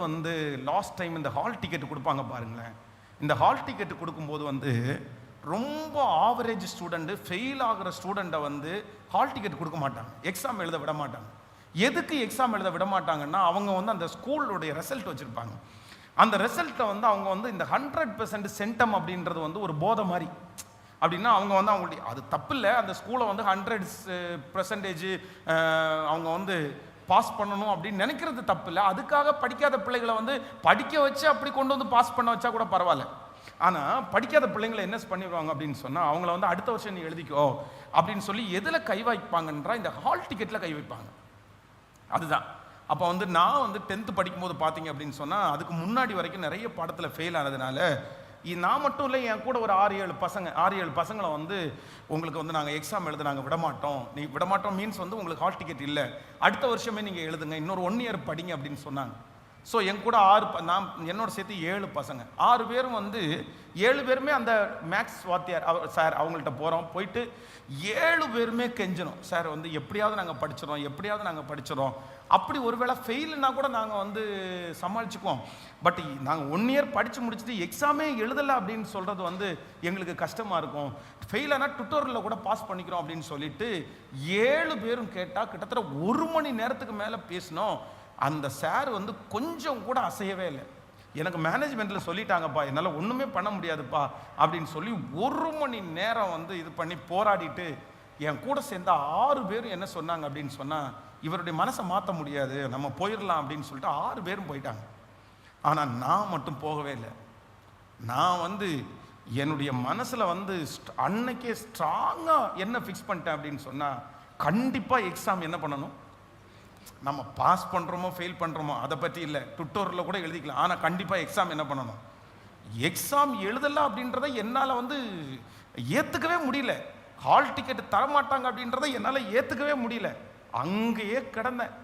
வந்து last time இந்த hall ticket கொடுப்பாங்க பாருங்களேன். இந்த ஹால் டிக்கெட் கொடுக்கும்போது வந்து ரொம்ப ஆவரேஜ் ஸ்டூடெண்ட், ஃபெயில் ஆகிற ஸ்டூடெண்ட்டை வந்து ஹால் டிக்கெட் கொடுக்க மாட்டாங்க, எக்ஸாம் எழுத விட மாட்டாங்க. எதுக்கு எக்ஸாம் எழுத விட மாட்டாங்கன்னா, அவங்க வந்து அந்த ஸ்கூலுடைய ரிசல்ட் வச்சுருப்பாங்க. அந்த ரிசல்ட்டை வந்து அவங்க வந்து இந்த 100% சென்டம் அப்படின்றது வந்து ஒரு போதை மாதிரி. அப்படின்னா அவங்க வந்து அவங்களுடைய, அது தப்பு இல்லை, அந்த ஸ்கூலை வந்து 100% அவங்க வந்து பாஸ் பண்ணணும் அப்படின்னு நினைக்கிறது தப்பு இல்லை. அதுக்காக படிக்காத பிள்ளைகளை வந்து படிக்க வச்சு அப்படி கொண்டு வந்து பாஸ் பண்ண வச்சா கூட பரவாயில்ல. ஆனால் படிக்காத பிள்ளைங்களை என்ன பண்ணிடுவாங்க அப்படின்னு சொன்னால், அவங்கள வந்து அடுத்த வருஷம் நீ எழுதிக்கோ அப்படின்னு சொல்லி எதில் கை வைப்பாங்கன்றா, இந்த ஹால் டிக்கெட்டில் கை வைப்பாங்க. அதுதான். அப்போ வந்து நான் வந்து 10th படிக்கும்போது பார்த்தீங்க அப்படின்னு சொன்னால், அதுக்கு முன்னாடி வரைக்கும் நிறைய பாடத்தில் ஃபெயில் ஆனதுனால, நான் மட்டும் இல்லை, என் கூட ஒரு 6-7 பசங்களை வந்து உங்களுக்கு வந்து நாங்கள் எக்ஸாம் எழுத நாங்கள் விடமாட்டோம். நீ விடமாட்டோம் மீன்ஸ் வந்து உங்களுக்கு ஹால் டிக்கெட் இல்லை, அடுத்த வருஷமே நீங்கள் எழுதுங்க, இன்னொரு 1 year படிங்க அப்படின்னு சொன்னாங்க. ஸோ என் கூட நான் என்னோட சேர்த்து 7 பசங்க, 6 பேரும் வந்து 7 பேருமே அந்த மேக்ஸ் வாத்தியார் சார் அவங்கள்ட்ட போயிட்டு 7 பேருமே கெஞ்சணும், சார் வந்து எப்படியாவது நாங்கள் படிச்சிடறோம். அப்படி ஒருவேளை ஃபெயிலுனா கூட நாங்கள் வந்து சமாளிச்சுக்குவோம். பட் நாங்கள் 1 year படித்து முடிச்சுட்டு எக்ஸாமே எழுதலை அப்படின்னு சொல்கிறது வந்து எங்களுக்கு கஷ்டமாக இருக்கும். ஃபெயிலானா டுட்டோரியலில் கூட பாஸ் பண்ணிக்கிறோம் அப்படின்னு சொல்லிட்டு 7 பேரும் கேட்டால் கிட்டத்தட்ட 1 மணி நேரத்துக்கு மேலே பேசினோம். அந்த சார் வந்து கொஞ்சம் கூட அசையவே இல்லை. எனக்கு மேனேஜ்மெண்ட்டில் சொல்லிட்டாங்கப்பா, என்னால் ஒன்றுமே பண்ண முடியாதுப்பா அப்படின்னு சொல்லி 1 மணி நேரம் வந்து இது பண்ணி போராடிட்டு, என் கூட சேர்ந்த 6 பேரும் என்ன சொன்னாங்க அப்படின்னு சொன்னால், இவருடைய மனசை மாற்ற முடியாது, நம்ம போயிடலாம் அப்படின்னு சொல்லிட்டு 6 பேரும் போயிட்டாங்க. ஆனால் நான் மட்டும் போகவே இல்லை. நான் வந்து என்னுடைய மனசில் வந்து அன்னைக்கே ஸ்ட்ராங்காக என்ன ஃபிக்ஸ் பண்ணிட்டேன் அப்படின்னு சொன்னால், கண்டிப்பாக எக்ஸாம் என்ன பண்ணணும், நம்ம பாஸ் பண்ணுறோமோ ஃபெயில் பண்ணுறோமோ அதை பற்றி இல்லை, டுட்டோரில் கூட எழுதிக்கலாம், ஆனால் கண்டிப்பாக எக்ஸாம் என்ன பண்ணணும், எக்ஸாம் எழுதலாம் அப்படின்றத என்னால் வந்து ஏற்றுக்கவே முடியல. ஹால் டிக்கெட் தரமாட்டாங்க அப்படின்றத என்னால் ஏற்றுக்கவே முடியல. அங்கேயே கிடந்தேன்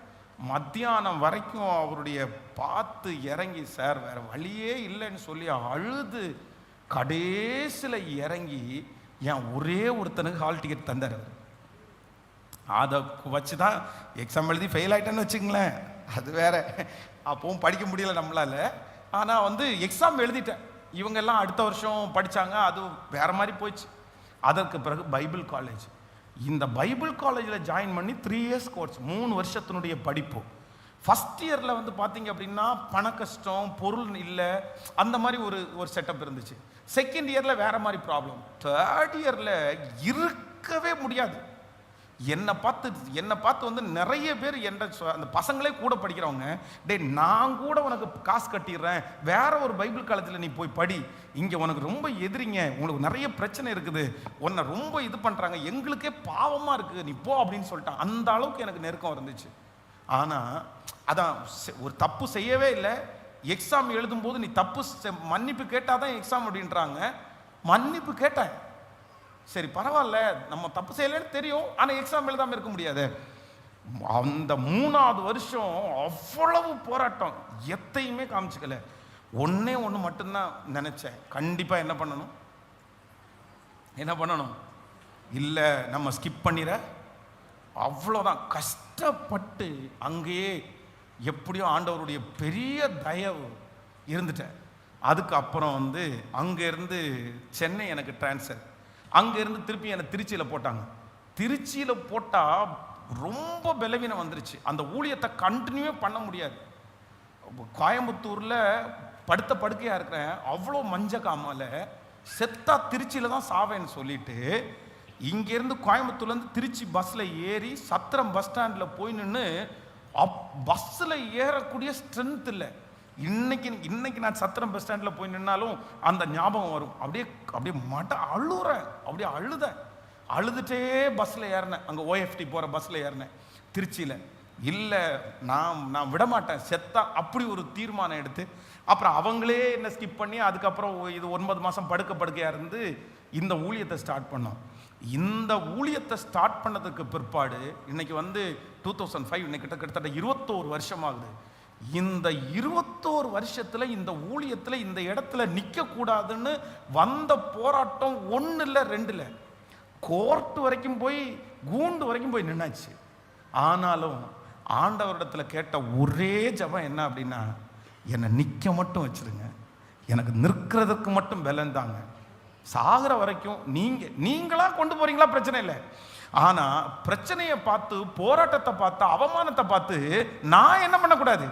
மத்தியானம் வரைக்கும். அவருடைய பார்த்து இறங்கி, சார் வேறு வழியே இல்லைன்னு சொல்லி அழுது கடைசியில் இறங்கி என் ஒரே ஒருத்தனுக்கு ஹால் டிக்கெட் தந்தார். அதை வச்சு தான் எக்ஸாம் எழுதி ஃபெயில் ஆகிட்டேன்னு வச்சுங்களேன், அது வேற. அப்பவும் படிக்க முடியல நம்மளால. ஆனால் வந்து எக்ஸாம் எழுதிட்டேன். இவங்கெல்லாம் அடுத்த வருஷம் படித்தாங்க, அது வேற மாதிரி போயிடுச்சு. அதற்கு பிறகு பைபிள் காலேஜ், இந்த பைபிள் காலேஜில் ஜாயின் பண்ணி 3 years கோர்ஸ், 3 வருஷத்தினுடைய படிப்பு. ஃபஸ்ட் இயரில் வந்து பார்த்தீங்க அப்படின்னா பண கஷ்டம், பொருள் இல்லை, அந்த மாதிரி ஒரு செட்டப் இருந்துச்சு. செகண்ட் இயரில் வேற மாதிரி ப்ராப்ளம். தேர்ட் இயரில் இருக்கவே முடியாது. என்னை பார்த்து வந்து நிறைய பேர் அந்த பசங்களே கூட படிக்கிறவங்க, நான் கூட உனக்கு காசு கட்டிடுறேன், வேற ஒரு பைபிள் காலேஜில் நீ போய் படி, இங்கே உனக்கு ரொம்ப எதிரிங்க, உங்களுக்கு நிறைய பிரச்சனை இருக்குது, உன்னை ரொம்ப இது பண்ணுறாங்க, எங்களுக்கே பாவமாக இருக்குது, நீ போ அப்படின்னு சொல்லிட்டான். அந்த அளவுக்கு எனக்கு நெருக்கம் இருந்துச்சு. ஆனால் அதான், ஒரு தப்பு செய்யவே இல்லை. எக்ஸாம் எழுதும்போது நீ தப்பு மன்னிப்பு கேட்டால் தான் எக்ஸாம் அப்படின்றாங்க. மன்னிப்பு கேட்டேன், சரி பரவாயில்ல, நம்ம தப்பு செய்யலன்னு தெரியும், ஆனால் எக்ஸாம் எழுதாமல் இருக்க முடியாது. அந்த 3வது வருஷம் அவ்வளவு போராட்டம், எத்தையுமே காமிச்சிக்கல. ஒன்று மட்டும்தான் நினச்சேன், கண்டிப்பாக என்ன பண்ணணும், இல்லை நம்ம ஸ்கிப் பண்ணிட, அவ்வளோதான். கஷ்டப்பட்டு அங்கேயே எப்படியோ ஆண்டவருடைய பெரிய தயவு இருந்துட்டேன். அதுக்கப்புறம் வந்து அங்கேருந்து சென்னை எனக்கு டிரான்ஸ்ஃபர். அங்கேருந்து திருப்பி என்னை திருச்சியில் போட்டாங்க. திருச்சியில் போட்டால் ரொம்ப பலவீனம் வந்துருச்சு, அந்த ஊழியத்தை கண்டினியூவே பண்ண முடியாது. கோயம்புத்தூரில் படுத்த படுக்கையாக இருக்கிறேன், அவ்வளோ மஞ்ச காமால, செத்தா திருச்சியில் தான் சாவேன்னு சொல்லிட்டு இங்கேருந்து கோயம்புத்தூர்லேருந்து திருச்சி பஸ்ஸில் ஏறி சத்திரம் பஸ் ஸ்டாண்டில் போய் நின்று, பஸ்ஸில் ஏறக்கூடிய ஸ்ட்ரென்த் இல்லை. இன்னைக்கு நான் சத்திரம் பஸ் ஸ்டாண்டில் போய் நின்னாலும் அந்த ஞாபகம் வரும். அப்படியே அழுறேன், அப்படியே அழுதுட்டே பஸ்ஸில் ஏறினேன். அங்கே OFT போகிற பஸ்ஸில் ஏறினேன் திருச்சியில். இல்லை நான் விடமாட்டேன், செத்தா, அப்படி ஒரு தீர்மானம் எடுத்து அப்புறம் அவங்களே என்ன ஸ்கிப் பண்ணி அதுக்கப்புறம் இது 9 மாதம் படுக்கையாக இருந்து இந்த ஊழியத்தை ஸ்டார்ட் பண்ணோம். இந்த ஊழியத்தை ஸ்டார்ட் பண்ணதுக்கு பிற்பாடு இன்னைக்கு வந்து 2005, இன்னைக்கு கிட்டத்தட்ட 21 வருஷம் ஆகுது. இந்த 21 வருஷத்தில் இந்த ஊழியத்தில் இந்த இடத்துல நிற்கக்கூடாதுன்னு வந்த போராட்டம் 1 இல்லை 2 இல்லை, கோர்ட்டு வரைக்கும் போய் கூண்டு வரைக்கும் போய் நின்னாச்சு. ஆனாலும் ஆண்டவரிடத்தில் கேட்ட ஒரே ஜெபம் என்ன அப்படின்னா, என்னை நிற்க மட்டும் வச்சிருங்க, எனக்கு நிற்கிறதுக்கு மட்டும் பலன் தாங்க. சாகிற வரைக்கும் நீங்களா கொண்டு போறீங்களா பிரச்சனை இல்லை. ஆனா பிரச்சனையை பார்த்து, போராட்டத்தை பார்த்து, அவமானத்தை பார்த்து நான் என்ன பண்ணக்கூடாது?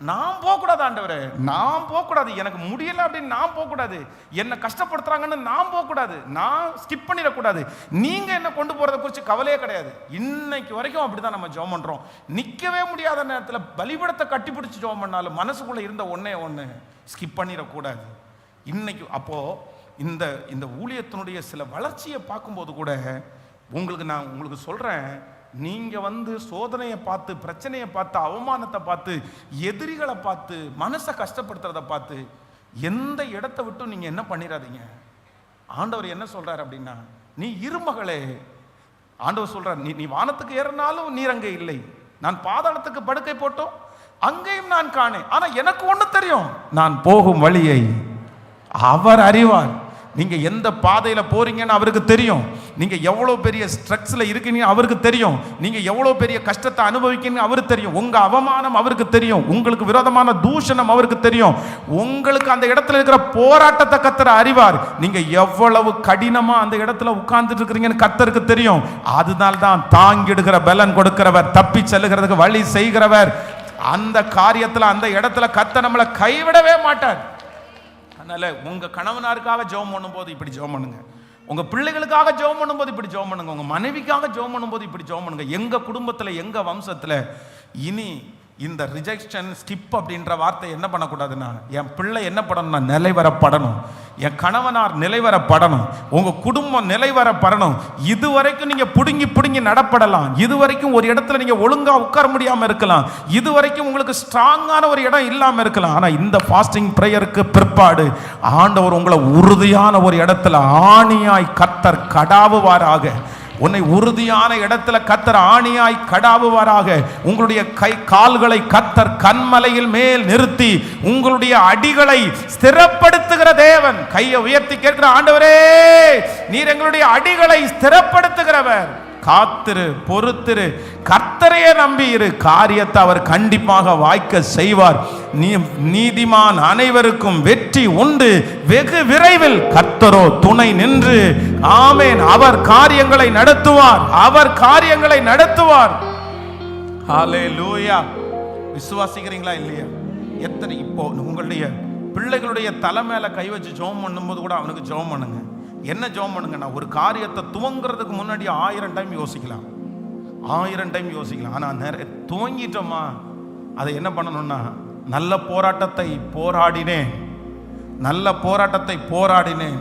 நான் போகக்கூடாது ஆண்டவரே, நான் போகக்கூடாது, எனக்கு முடியல அப்படின்னு நான் போகக்கூடாது, என்னை கஷ்டப்படுத்துறாங்கன்னு நான் போகக்கூடாது, நான் ஸ்கிப் பண்ணிடக்கூடாது. நீங்க என்ன கொண்டு போறதை குறித்து கவலையே கிடையாது. இன்னைக்கு வரைக்கும் அப்படிதான் நம்ம ஜெபம் பண்றோம். நிற்கவே முடியாத நேரத்தில் பலிபடத்தை கட்டி பிடிச்சி ஜெபம் பண்ணாலும் மனசுக்குள்ள இருந்த ஒண்ணு ஸ்கிப் பண்ணிடக்கூடாது. இன்னைக்கு அப்போ இந்த ஊழியத்தினுடைய சில வளர்ச்சியை பார்க்கும்போது கூட நான் உங்களுக்கு சொல்றேன், நீங்க சோதனையை பார்த்து, பிரச்சனையை பார்த்து, அவமானத்தை பார்த்து, எதிரிகளை பார்த்து, மனசை கஷ்டப்படுத்துறதை பார்த்து எந்த இடத்தை விட்டு நீங்க என்ன பண்ணிடாதீங்க. ஆண்டவர் என்ன சொல்றாரு அப்படின்னா, நீ இருமகளே, ஆண்டவர் சொல்றார், நீ வானத்துக்கு ஏறினாலும் நீர் அங்கே இல்லை, நான் பாதாளத்துக்கு படுக்கை போட்டோம் அங்கேயும் நான் காணேன். ஆனா எனக்கு ஒண்ணு தெரியும், நான் போகும் வழியை அவர் அறிவார். நீங்க எந்த பாதையில போறீங்கன்னு அவருக்கு தெரியும். நீங்க எவ்வளவு பெரிய ஸ்ட்ரக்ஸ்ல இருக்கீங்க அவருக்கு தெரியும். நீங்க எவ்வளவு பெரிய கஷ்டத்தை அனுபவிக்கீங்க அவருக்கு தெரியும். உங்க அவமானம் அவருக்கு தெரியும். உங்களுக்கு விரோதமான தூஷணம் அவருக்கு தெரியும். உங்களுக்கு அந்த இடத்துல இருக்கிற போராட்டத்தை கர்த்தர் அறிவார். நீங்க எவ்வளவு கடினமா அந்த இடத்துல உட்கார்ந்துட்டு இருக்கிறீங்கன்னு கர்த்தருக்கு தெரியும். அதனால தான் தாங்கிடுகிற பலன் கொடுக்கிறவர், தப்பி செல்லுகிறதுக்கு வழி செய்கிறவர். அந்த காரியத்துல, அந்த இடத்துல கர்த்தர் நம்மளை கைவிடவே மாட்டார். அதனால உங்க கணவனாருக்காக ஜெபம் பண்ணும்போது இப்படி ஜெபம் பண்ணுங்க, உங்க பிள்ளைகளுக்காக ஜெபம் பண்ணும்போது இப்படி ஜெபம் பண்ணுங்க, உங்க மனைவிக்காக ஜெபம் பண்ணும்போது இப்படி ஜெபம் பண்ணுங்க. எங்க குடும்பத்துல, எங்க வம்சத்துல இனி இந்த ரிஜெக்ஷன், ஸ்கிப் அப்படின்ற வார்த்தை என்ன பண்ணக்கூடாதுன்னா, என் பிள்ளை என்ன பண்ணணும்னா நிலைவரப்படணும், என் கணவனார் நிலைவரப்படணும், உங்க குடும்பம் நிலைவரப்படணும். இதுவரைக்கும் நீங்க புடுங்கி நடப்படலாம், இதுவரைக்கும் ஒரு இடத்துல நீங்க ஒழுங்கா உட்கார முடியாம இருக்கலாம், இதுவரைக்கும் உங்களுக்கு ஸ்ட்ராங்கான ஒரு இடம் இல்லாம இருக்கலாம். ஆனா இந்த ஃபாஸ்டிங் பிரேயருக்கு பிற்பாடு ஆண்டவர் உங்களை உறுதியான ஒரு இடத்துல ஆணியாய் கர்த்தர் கடாவுவாராக. உன்னை உறுதியான இடத்துல கர்த்தர் ஆணியாய் கடாவுவாராக. உங்களுடைய கால்களை கர்த்தர் கன்மலையில் மேல் நிறுத்தி உங்களுடைய அடிகளை ஸ்திரப்படுத்துகிற தேவன். கையை உயர்த்தி கேட்கிற, ஆண்டவரே நீர் எங்களுடைய அடிகளை ஸ்திரப்படுத்துகிறவர். காத்திரு, பொறுத்திரு, கர்த்தரையே நம்பி இரு, காரியத்தை அவர் கண்டிப்பாக வாய்க்க செய்வார். நீதிமான் அனைவருக்கும் வெற்றி உண்டு, வெகு விரைவில் கர்த்தரோ துணை நின்று, ஆமென், அவர் காரியங்களை நடத்துவார், அவர் காரியங்களை நடத்துவார். ஹல்லேலூயா. விசுவாசிக்கிறீங்களா இல்லையா? எத்தனை இப்போ உங்களுடைய பிள்ளைகளுடைய தலை மேல கை வச்சு ஜெபம் பண்ணும்போது கூட அவனுக்கு ஜெபம் பண்ணுங்க. என்ன ஜெபம் பண்ணுங்கன்னா, ஒரு காரியத்தை துவங்குறதுக்கு முன்னாடி 1000 டைம் யோசிக்கலாம், 1000 டைம் யோசிக்கலாம். ஆனால் நிறைய துவங்கிட்டோமா, அதை என்ன பண்ணணும்னா, நல்ல போராட்டத்தை போராடினேன், நல்ல போராட்டத்தை போராடினேன்,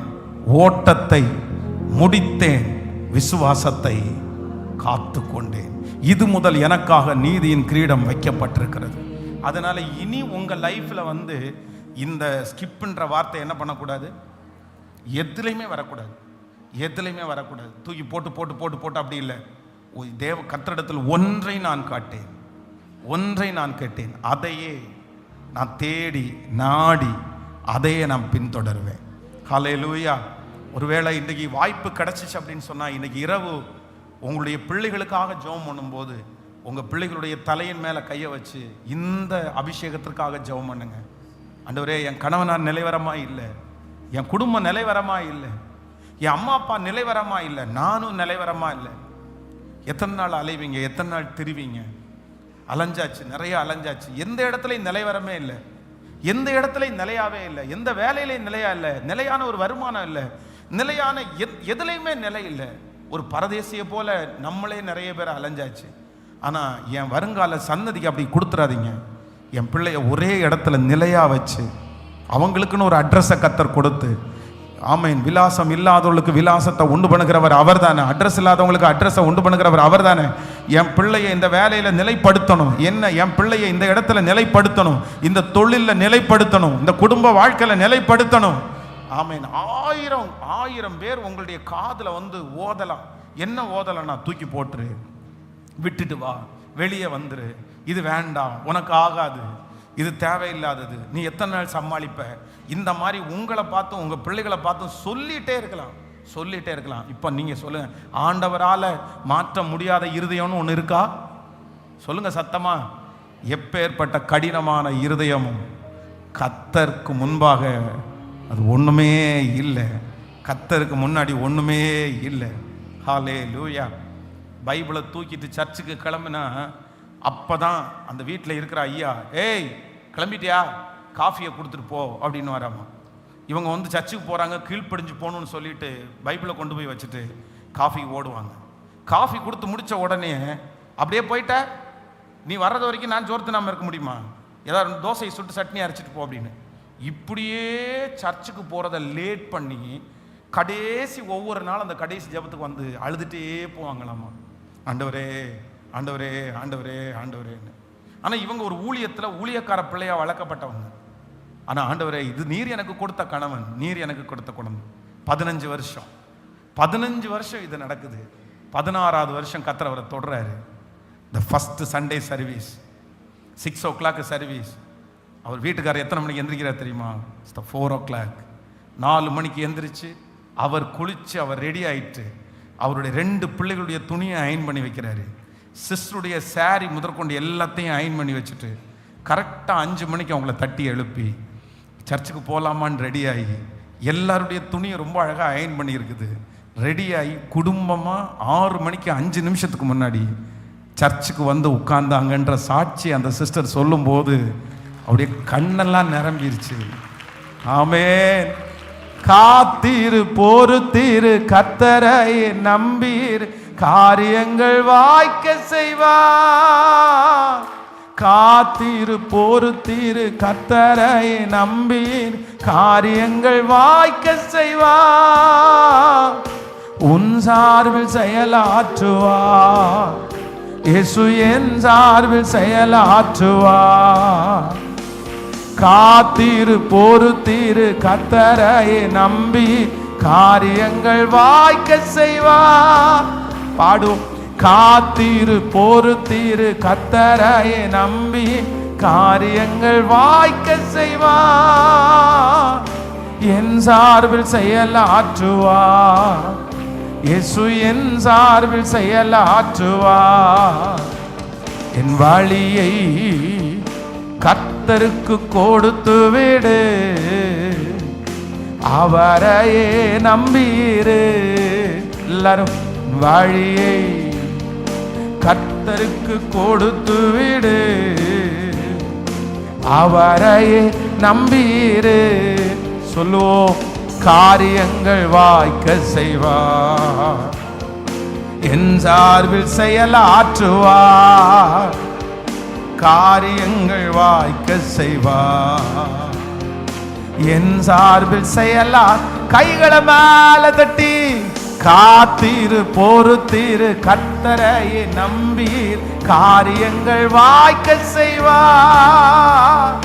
ஓட்டத்தை முடித்தேன், விசுவாசத்தை காத்து கொண்டேன், இது முதல் எனக்காக நீதியின் கிரீடம் வைக்கப்பட்டிருக்கிறது. அதனால இனி உங்க லைஃப்ல இந்த ஸ்கிப்ன்ற வார்த்தை என்ன பண்ணக்கூடாது, எதுலையுமே வரக்கூடாது, எதுலையுமே வரக்கூடாது. தூக்கி போட்டு போட்டு போட்டு போட்டு அப்படி இல்லை. தேவ கர்த்தரிடத்தில் ஒன்றை நான் காட்டேன், ஒன்றை நான் கேட்டேன், அதையே நான் தேடி நாடி அதையே நான் பின்தொடருவேன். ஹல்லேலூயா. ஒருவேளை இன்றைக்கு வாய்ப்பு கிடைச்சிச்சு அப்படின்னு சொன்னால், இன்னைக்கு இரவு உங்களுடைய பிள்ளைகளுக்காக ஜெபம் பண்ணும்போது உங்கள் பிள்ளைகளுடைய தலையின் மேலே கையை வச்சு இந்த அபிஷேகத்திற்காக ஜெபம் பண்ணுங்க. ஆண்டவரே, என் கணவனார் நிலைவரமா இல்லை, என் குடும்பம் நிலைவரமா இல்லை, என் அம்மா அப்பா நிலைவரமா இல்லை, நானும் நிலைவரமா இல்லை. எத்தனை நாள் அலைவீங்க, எத்தனை நாள் திரிவீங்க? அலைஞ்சாச்சு, நிறைய அலைஞ்சாச்சு, எந்த இடத்துலையும் நிலைவரமே இல்லை, எந்த இடத்துலையும் நிலையாவே இல்லை, எந்த வேலையிலையும் நிலையா இல்லை, நிலையான ஒரு வருமானம் இல்லை, நிலையான எதுலையுமே நிலை இல்லை. ஒரு பரதேசியை போல நம்மளே நிறைய பேர் அலைஞ்சாச்சு. ஆனால் என் வருங்கால சன்னதிக்கு அப்படி கொடுத்துறாதீங்க. என் பிள்ளைய ஒரே இடத்துல நிலையா வச்சு அவங்களுக்குன்னு ஒரு அட்ரஸை கர்த்தர் கொடுத்து, ஆமேன், விலாசம் இல்லாதவங்களுக்கு விலாசத்தை உண்டு பண்ணுகிறவர் அவர் தானே, அட்ரஸ் இல்லாதவங்களுக்கு அட்ரஸை உண்டு பண்ணுகிறவர் அவர் தானே. என் பிள்ளையை இந்த வேலையில் நிலைப்படுத்தணும், என் பிள்ளையை இந்த இடத்துல நிலைப்படுத்தணும், இந்த தொழிலில் நிலைப்படுத்தணும், இந்த குடும்ப வாழ்க்கையில் நிலைப்படுத்தணும். ஆமேன். 1000 பேர் உங்களுடைய காதில் ஓதலாம். என்ன ஓதலைன்னா, தூக்கி போட்டுரு, விட்டுட்டு வா, வெளியே வந்துரு, இது வேண்டாம், உனக்கு ஆகாது, இது தேவையில்லாதது, நீ எத்தனை நாள் சமாளிப்ப, இந்த மாதிரி உங்களை பார்த்தும் உங்கள் பிள்ளைகளை பார்த்தும் சொல்லிகிட்டே இருக்கலாம். இப்போ நீங்கள் சொல்லுங்கள், ஆண்டவரால் மாற்ற முடியாத இருதயம்னு ஒன்று இருக்கா? சொல்லுங்கள் சத்தமா. எப்பேற்பட்ட கடினமான இருதயமும் கர்த்தருக்கு முன்பாக அது ஒன்றுமே இல்லை. கர்த்தருக்கு முன்னாடி ஒன்றுமே இல்லை. ஹல்லேலூயா. பைபிளை தூக்கிட்டு சர்ச்சுக்கு கிளம்புனா அப்போ தான் அந்த வீட்டில் இருக்கிற ஐயா, ஏய் கிளம்பிட்டியா, காஃபியை கொடுத்துட்டு போ அப்படின்னு வராமா. இவங்க வந்து சர்ச்சுக்கு போகிறாங்க, கீழ்ப்படிஞ்சு போகணுன்னு சொல்லிட்டு பைபிளை கொண்டு போய் வச்சுட்டு காஃபி ஓடுவாங்க. காஃபி கொடுத்து முடித்த உடனே அப்படியே போயிட்ட, நீ வர்றது வரைக்கும் நான் சோறு தின்னாமல் இருக்க முடியுமா, ஏதாவது தோசையை சுட்டு சட்னி அரைச்சிட்டு போ அப்படின்னு. இப்படியே சர்ச்சுக்கு போகிறத லேட் பண்ணி கடைசி ஒவ்வொரு நாள் அந்த கடைசி ஜெபத்துக்கு வந்து அழுதுகிட்டே போவாங்களாமா, ஆண்டவரே ஆண்டவரே ஆண்டவரே ஆண்டவரேன்னு. ஆனால் இவங்க ஒரு ஊழியத்தில் ஊழியக்கார பிள்ளையாக வளர்க்கப்பட்டவங்க. ஆனால் ஆண்டவரே, இது நீர் எனக்கு கொடுத்த கணவன், நீர் எனக்கு கொடுத்த குழந்தை. 15 வருஷம் இது நடக்குது. 16வது வருஷம் கர்த்தர் அவரை தொடர்றாரு. The first Sunday service, 6 o'clock service. அவர் வீட்டுக்காரர் எத்தனை மணிக்கு எந்திரிக்கிறார் தெரியுமா? 4 o'clock. 4 மணிக்கு எந்திரிச்சு அவர் குளிச்சு அவர் ரெடி ஆயிட்டு அவருடைய 2 பிள்ளைகளுடைய துணியை அயன் பண்ணி வைக்கிறாரு. சிஸ்டருடைய சாரி முதற்கொண்டு எல்லாத்தையும் அயன் பண்ணி வச்சுட்டு கரெக்டாக 5 மணிக்கு அவங்கள தட்டி எழுப்பி சர்ச்சுக்கு போகலாமான்னு ரெடி ஆகி, எல்லாருடைய துணியை ரொம்ப அழகாக அயன் பண்ணி இருக்குது, ரெடி ஆகி குடும்பமாக 6 மணிக்கு 5 நிமிஷத்துக்கு முன்னாடி சர்ச்சுக்கு வந்து உட்கார்ந்தாங்கன்ற சாட்சி அந்த சிஸ்டர் சொல்லும்போது அப்படியே கண்ணெல்லாம் நிரம்பிருச்சு. ஆமென். காத்தீரு பொறுத்தீரு கர்த்தரை நம்பீர், காரியங்கள் வாய்க்க செய்வார். காத்தீரு பொறுத்தீரு கர்த்தரை நம்பீர், காரியங்கள் வாய்க்க செய்வார். உன் சார்பில் செயலாற்றுவார், இயேசு என் சார்பில் செயலாற்றுவார். காத்தீரு பொறுத்தீரு கர்த்தரை நம்பி, காரியங்கள் வாய்க்க செய்வார். பாடும். காத்தீரு பொறுத்தீரு கர்த்தரை நம்பி, காரியங்கள் வாய்க்க செய்வார். என் சார்பில் செயலாற்றுவார், இயேசு என் சார்பில் செயலாற்றுவார். என் வழியை கர்த்தருக்கு கொடுத்து விடு, அவரையே நம்பீரு. எல்லாரும் வழியை கர்த்தருக்கு கொடுத்து விடு, அவரையே நம்பீரு. சொல்லுவோம். காரியங்கள் வாய்க்க செய்வார், என் சார்பில் செயலாற்றுவார். காரியங்கள் வாய்க்க செய்வார், என் சார்பில் செயலா. கைகளை மேல தட்டி காத்தீரு பொறுத்தீரு கர்த்தரையே நம்பீர், காரியங்கள் வாய்க்க செய்வார்.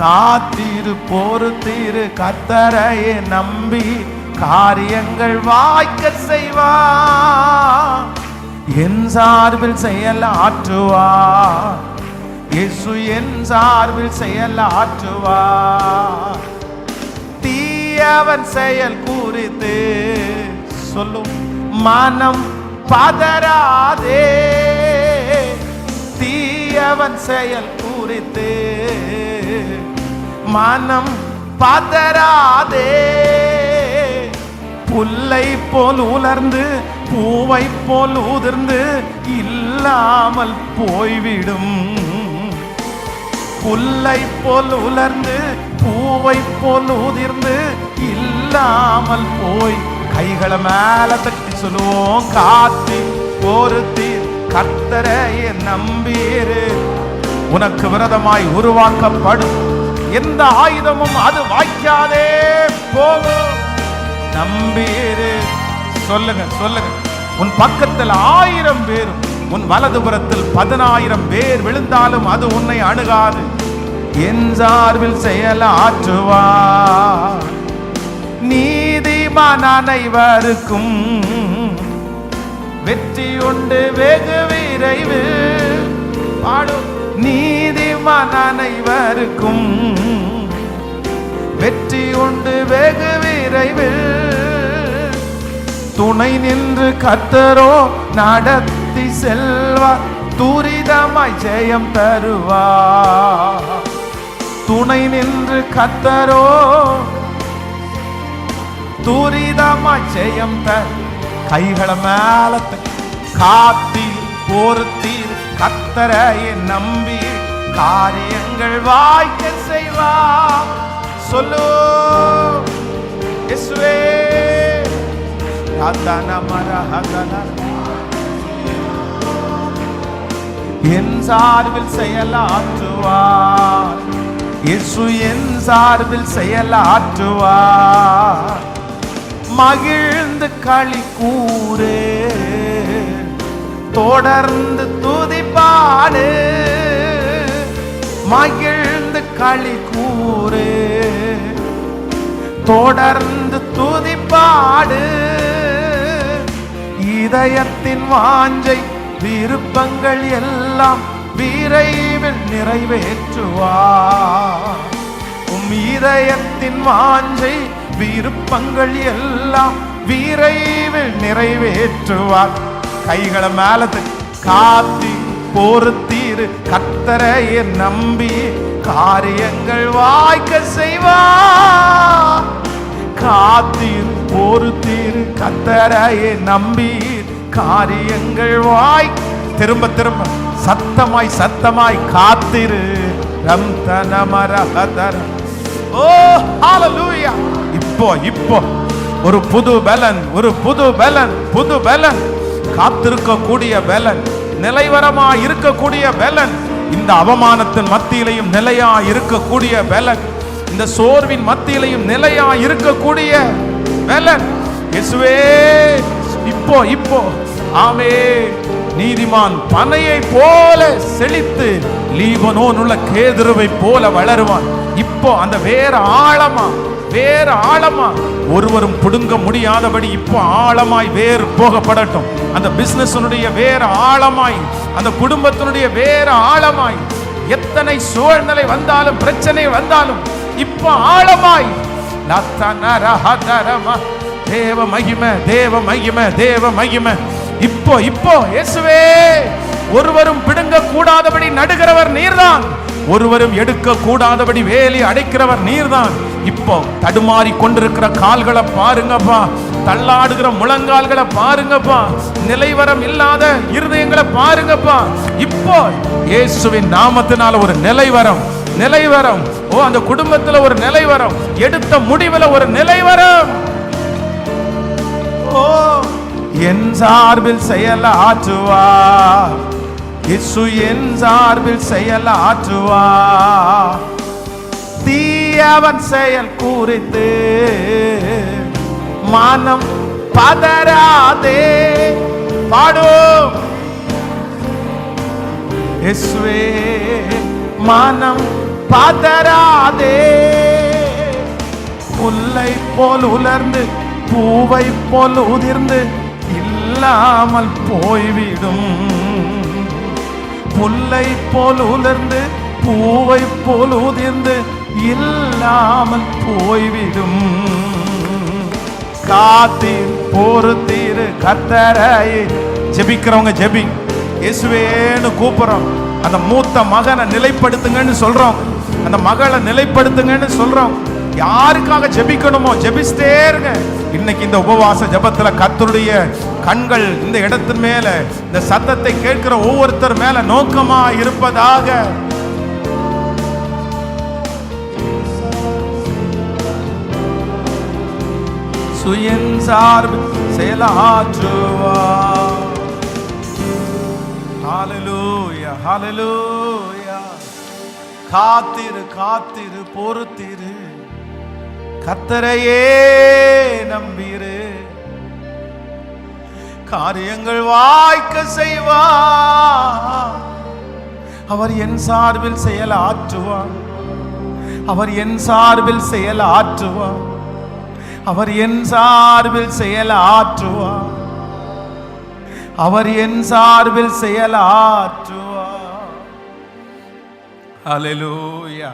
காத்தீரு பொறுத்தீரு கர்த்தரையே நம்பி, காரியங்கள் வாய்க்க செய்வார். என் சார்பில் செயலாற்றுவார், இயேசு என் சார்பில் செயலாற்றுவார். தீயவன் செயல் குறித்து சொல்லும் மனம் பதறாதே, தீயவன் செயல் குறித்து மனம் பதறாதே. புல்லை போல் உலர்ந்து பூவை போல் உதிர்ந்து இல்லாமல் போய்விடும். புல்லை போல் உலர்ந்து பூவை போல் உதிர்ந்து இல்லாமல் போய். கைகளை மேல தட்டி சொல்லுவோம். காத்தி பொறுத்தி கர்த்தரையே நம்பீரு, உனக்கு விரதமாய் உருவாக்கப்படும் எந்த ஆயுதமும் அது வாய்க்காதே போகும். நம்பீரு. சொல்லுங்க சொல்லுங்க. உன் பக்கத்தில் 1000 பேரும் உன் வலதுபுறத்தில் 10,000 பேர் விழுந்தாலும் அது உன்னை அணுகாது. என் சார்பில் செயலாற்றுவார். நீதிமான் அனைவருக்கும் வெற்றி உண்டு வெகு விரைவு. பாடும். நீதிமான் அனைவருக்கும் வெற்றி உண்டு வெகு விரைவு. துணை நின்று கர்த்தரோ நடத்தி செல்வார், துரிதமாய் ஜெயம் தருவார். துணை நின்று கர்த்தரோ துரிதமாய் ஜெயம் தர. கைகளை மேல காத்தீர் பொறுத்தீர் கர்த்தரையே நம்பி காரியங்கள் வாய்க்க செய்வார். சொல்லு இயேசுவே. என் சார்பில் செயலாற்றுவார். இயேசு என் சார்பில் செயலாற்றுவார். மகிழ்ந்து களி கூறு தொடர்ந்து துதிப்பாடு. மகிழ்ந்து களி கூறு தொடர்ந்து துதிப்பாடு. இதயத்தின் வாஞ்சை விருப்பங்கள் எல்லாம் விரைவில் நிறைவேற்றுவார். உம் இதயத்தின் வாஞ்சை விருப்பங்கள் எல்லாம் விரைவில் நிறைவேற்றுவார். கைகளை மேல காத்தி பொறுத்தீர் கர்த்தரையே நம்பி காரியங்கள் வாய்க்க செய்வார். காத்தீர் பொறுத்தீர் கர்த்தரையே நம்பி காரியங்கள் வாய். திரும்ப திரும்ப சத்தமாய் சத்தமாய் காத்திரு. ஓ ஹalleluya. இப்போ ஒரு புது பலன், ஒரு புது பலன், புது பலன், காத்திருக்க கூடிய பலன், நிலைவரமா இருக்கக்கூடிய பலன், இந்த அவமானத்தின் மத்தியிலையும் நிலையா இருக்கக்கூடிய பலன், இந்த சோர்வின் மத்தியிலையும் நிலையா இருக்கக்கூடிய பலன். இயேசுவே இப்போ ஆமே. நீதிமான் பனையை போல செழித்து லீபனோன் உள்ள கேதுருவை போல வளருவான். இப்போ அந்த வேற ஆழமா ஒருவரும் புடுங்க முடியாதபடி இப்போ ஆழமாய் வேர் போகப்படட்டும். அந்த பிசினஸினுடைய வேற ஆழமாய், அந்த குடும்பத்தினுடைய வேற ஆழமாய், எத்தனை சூழ்நிலை வந்தாலும் பிரச்சனை வந்தாலும் இப்போ ஆழமாய். தேவ மகிமை, தேவ மகிமை, தேவ மகிமை. இப்போ இயேசுவே. ஒருவரும் பிடுங்க கூடாதபடி நடுகிறவர் நீர்தான். ஒருவரும் எடுக்க கூடாதபடி வேலி அடைக்கிறவர் நீர்தான். இப்போ தடுமாறி கொண்டிருக்கிற கால்களை பாருங்கப்பா, தள்ளாடுகிற முழங்கால்களை பாருங்கப்பா, நிலைவரம் இல்லாத இருதயங்களை பாருங்கப்பா. இப்போ இயேசுவின் நாமத்தினால ஒரு நிலைவரம். ஓ அந்த குடும்பத்துல ஒரு நிலைவரம், எடுத்த முடிவுல ஒரு நிலைவரம். ஓ என் சார்பில் செயலாற்றுவார். இயேசு என் சார்பில் செயலாற்றுவார். தீயவன் செயல் குறித்து மனம் பதறாதே. பாடும் இயேசுவே. மனம் பதறாதே. புல்லை போல் உலர்ந்து பூவை போல் உதிர்ந்து இல்லாமல் போய்விடும். புல்லை போல் உலர்ந்து பூவை போல் உதிர்ந்து இல்லாமல் போய்விடும். காத்தீர் பொறுத்தீர் கர்த்தரையே. ஜெபிக்கிறவங்க ஜெபி. இயேசுவேன்னு கூப்பிடுறோம். அந்த மூத்த மகனை நிலைப்படுத்துங்கன்னு சொல்றோம், அந்த மகளை நிலைப்படுத்துங்கன்னு சொல்றோம். யாருக்காக ஜெபிக்கணுமோ ஜெபிச்சிட்டே இருங்க. இன்னைக்கு இந்த உபவாச ஜெபத்துல கர்த்தருடைய கண்கள் இந்த இடத்தின் மேல, இந்த சத்தத்தை கேட்கிற ஒவ்வொருத்தர் மேல நோக்கமா இருப்பதாக. சுயன் சார்பு செயலாற்றுவார். ஹalleluya ஹalleluya. காத்திரு காத்திரு பொறுத்திரு கர்த்தரையே நம்பிரு. காரியங்கள் வாய்க்க செய்வார். அவர் என் சார்பில் செயலாற்றுவார். அவர் என் சார்பில் செயலாற்றுவார். அவர் என் சார்பில் செயலாற்றுவார். அவர் என் சார்பில் செயலாற்றுவார். ஹalleluya.